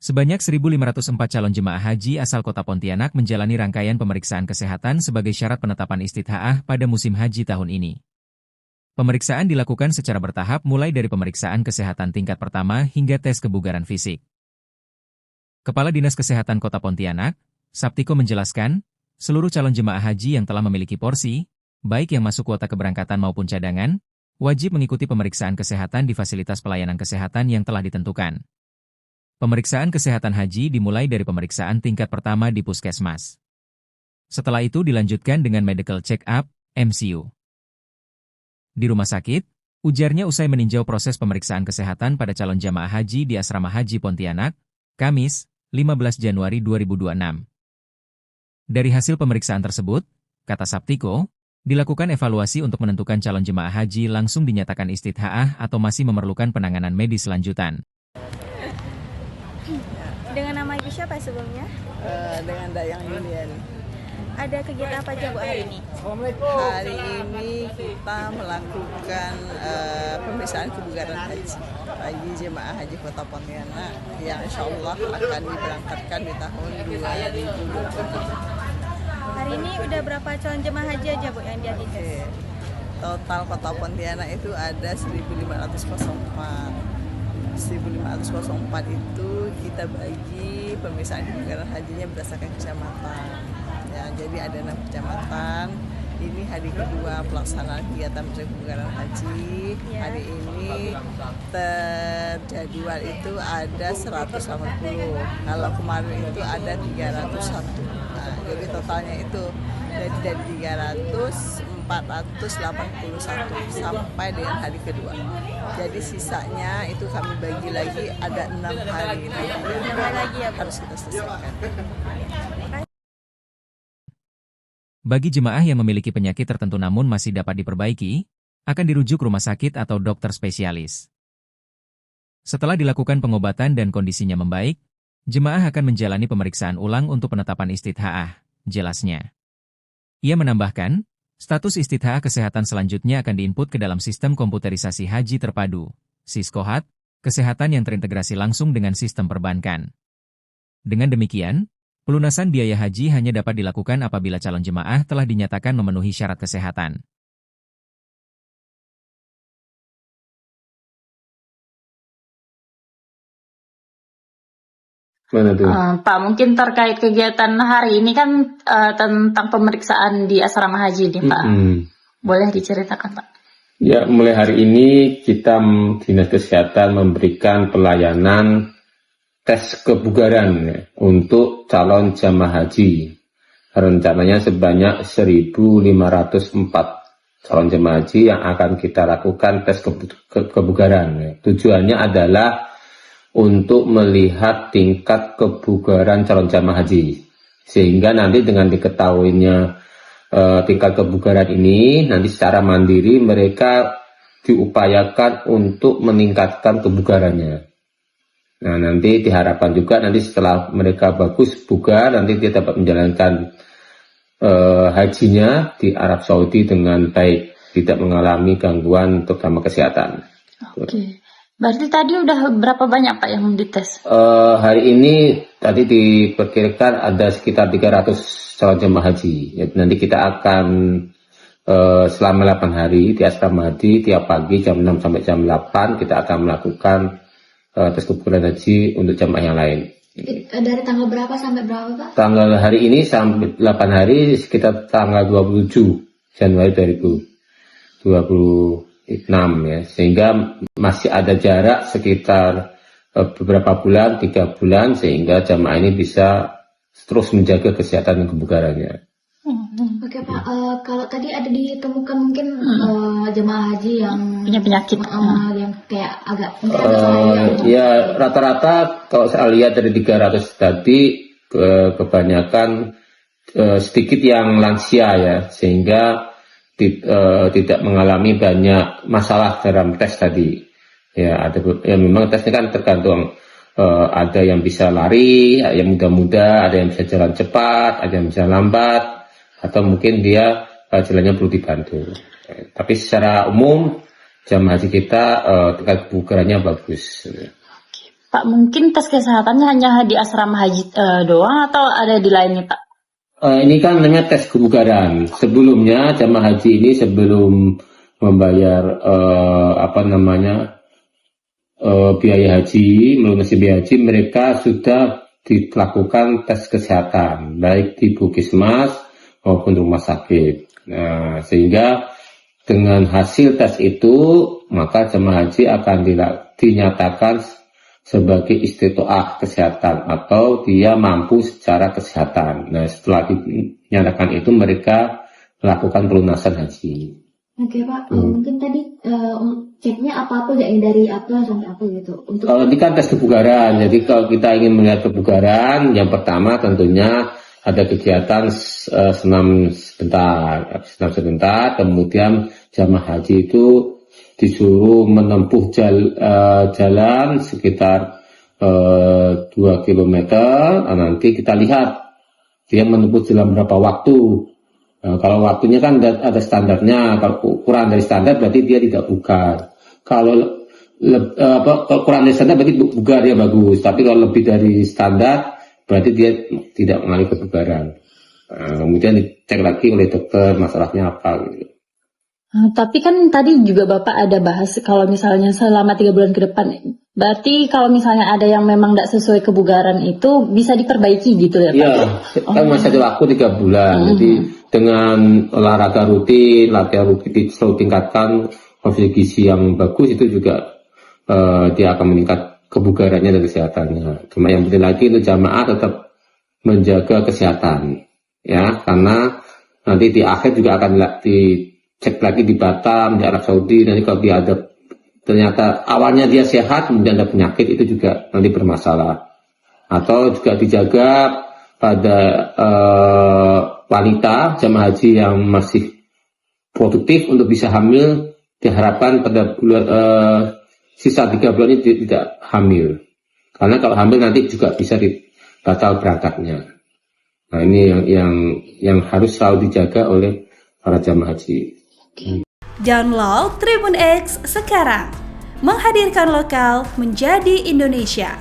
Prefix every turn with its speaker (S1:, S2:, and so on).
S1: Sebanyak 1.504 calon jemaah haji asal kota Pontianak menjalani rangkaian pemeriksaan kesehatan sebagai syarat penetapan istidhaah pada musim haji tahun ini. Pemeriksaan dilakukan secara bertahap mulai dari pemeriksaan kesehatan tingkat pertama hingga tes kebugaran fisik. Kepala Dinas Kesehatan Kota Pontianak, Saptiko menjelaskan, seluruh calon jemaah haji yang telah memiliki porsi, baik yang masuk kuota keberangkatan maupun cadangan, wajib mengikuti pemeriksaan kesehatan di fasilitas pelayanan kesehatan yang telah ditentukan. Pemeriksaan kesehatan haji dimulai dari pemeriksaan tingkat pertama di puskesmas. Setelah itu dilanjutkan dengan medical check-up, MCU. Di rumah sakit, ujarnya usai meninjau proses pemeriksaan kesehatan pada calon jamaah haji di Asrama Haji Pontianak, Kamis, 15 Januari 2026. Dari hasil pemeriksaan tersebut, kata Saptiko, dilakukan evaluasi untuk menentukan calon jemaah haji langsung dinyatakan istidhaah atau masih memerlukan penanganan medis lanjutan.
S2: Dengan nama Ibu siapa sebelumnya?
S3: Dengan Dayang Yuliani.
S2: Ada kegiatan apa aja Bu hari ini?
S3: Hari ini kita melakukan pemeriksaan kebugaran haji bagi jemaah haji Kota Pontianak yang insya Allah akan diberangkatkan di tahun 2026.
S2: Hari ini udah berapa calon jemaah haji aja Bu yang dites?
S3: Total Kota Pontianak itu ada 1.504. 1.504 itu kita bagi pemeriksaan kebugaran hajinya berdasarkan kecamatan. Ya, jadi ada 6 kecamatan. Ini hari kedua pelaksanaan kegiatan kebugaran haji. Ya. Hari ini terjadwal itu ada 180. Kalau kemarin itu ada 301. Nah, jadi totalnya itu dari 300 481 sampai dengan hari kedua. Jadi sisanya itu kami bagi lagi ada 6 hari lagi ya, harus kita selesaikan.
S1: Bagi jemaah yang memiliki penyakit tertentu namun masih dapat diperbaiki, akan dirujuk rumah sakit atau dokter spesialis. Setelah dilakukan pengobatan dan kondisinya membaik, jemaah akan menjalani pemeriksaan ulang untuk penetapan istidhaah, jelasnya. Ia menambahkan, status istidhaah kesehatan selanjutnya akan diinput ke dalam sistem komputerisasi haji terpadu, Siskohat, kesehatan yang terintegrasi langsung dengan sistem perbankan. Dengan demikian, pelunasan biaya haji hanya dapat dilakukan apabila calon jemaah telah dinyatakan memenuhi syarat kesehatan.
S4: Pak, mungkin terkait kegiatan hari ini kan tentang pemeriksaan di asrama haji nih Pak. Boleh diceritakan Pak?
S5: Ya, mulai hari ini kita Dinas Kesehatan memberikan pelayanan tes kebugaran ya, untuk calon jamaah haji. Rencananya sebanyak 1.504 calon jamaah haji yang akan kita lakukan tes kebugaran. Ya. Tujuannya adalah untuk melihat tingkat kebugaran calon jamaah haji. Sehingga nanti dengan diketahuinya tingkat kebugaran ini, nanti secara mandiri mereka diupayakan untuk meningkatkan kebugarannya. Nah, nanti diharapkan juga nanti setelah mereka bagus bugar, nanti dia dapat menjalankan hajinya di Arab Saudi dengan baik, tidak mengalami gangguan terutama kesehatan.
S4: Oke. Berarti tadi udah berapa banyak Pak yang dites?
S5: Hari ini tadi diperkirakan ada sekitar 300 calon jemaah haji. Ya, nanti kita akan selama 8 hari di asrama haji tiap pagi jam 6 sampai jam 8 kita akan melakukan tes kebugaran haji untuk jemaah yang lain.
S6: Dari tanggal berapa sampai berapa Pak?
S5: Tanggal hari ini sampai 8 hari sekitar tanggal 27 Januari 2026 ya, sehingga masih ada jarak sekitar beberapa bulan, 3 bulan, sehingga jamaah ini bisa terus menjaga kesehatan dan kebugarannya.
S6: Oke Pak, kalau tadi ada ditemukan mungkin jemaah haji yang
S4: punya penyakit
S6: yang kayak agak
S5: ya rata-rata kalau saya lihat dari 300 tadi kebanyakan sedikit yang lansia ya, sehingga tidak mengalami banyak masalah dalam tes tadi. Ya, ya memang tesnya kan tergantung, ada yang bisa lari, yang muda-muda, ada yang bisa jalan cepat, ada yang bisa lambat, atau mungkin dia jalannya perlu dibantu. Tapi secara umum jamaah haji kita tingkat kebugarannya bagus.
S4: Pak, mungkin tes kesehatannya hanya di asrama haji doang atau ada di lainnya, Pak?
S5: Ini kan namanya tes kebugaran. Sebelumnya jamaah haji ini sebelum membayar biaya haji, melunasi biaya haji, mereka sudah dilakukan tes kesehatan baik di Puskesmas maupun rumah sakit. Nah, sehingga dengan hasil tes itu maka jamaah haji akan dinyatakan sebagai istitoah kesehatan atau dia mampu secara kesehatan. Nah, setelah dinyatakan itu mereka melakukan pelunasan haji.
S6: Oke Pak, mungkin tadi ceknya apa yang dari apa sampai apa gitu.
S5: Kalau ini kan tes kebugaran, jadi kalau kita ingin melihat kebugaran, yang pertama tentunya ada kegiatan senam sebentar, kemudian jamaah haji itu disuruh menempuh jalan sekitar 2 km. Nah, nanti kita lihat dia menempuh jalan berapa waktu. Nah, kalau waktunya kan ada standarnya, kalau kurang dari standar berarti dia tidak bugar. Kalau kurang dari standar berarti bugar ya bagus, tapi kalau lebih dari standar berarti dia tidak mengalami kebugaran. Nah, kemudian dicek lagi oleh dokter masalahnya apa gitu.
S4: Tapi kan tadi juga Bapak ada bahas kalau misalnya selama 3 bulan ke depan, berarti kalau misalnya ada yang memang tidak sesuai kebugaran itu bisa diperbaiki gitu ya Pak?
S5: Iya, kan masih ada waktu 3 bulan. Jadi dengan olahraga rutin, latihan rutin selalu tingkatkan konsumsi gizi yang bagus itu juga dia akan meningkat kebugarannya dan kesehatannya. Cuma yang penting lagi untuk jamaah tetap menjaga kesehatan, ya, karena nanti di akhir juga akan cek lagi di Batam, di Arab Saudi. Nanti kalau dia ada ternyata awalnya dia sehat kemudian ada penyakit, itu juga nanti bermasalah. Atau juga dijaga pada wanita jamaah haji yang masih produktif untuk bisa hamil, diharapkan pada bulan sisa 3 bulan ini tidak hamil, karena kalau hamil nanti juga bisa batal berangkatnya. Nah, ini yang harus selalu dijaga oleh para jamaah haji.
S7: Download Tribun X sekarang, menghadirkan lokal menjadi Indonesia.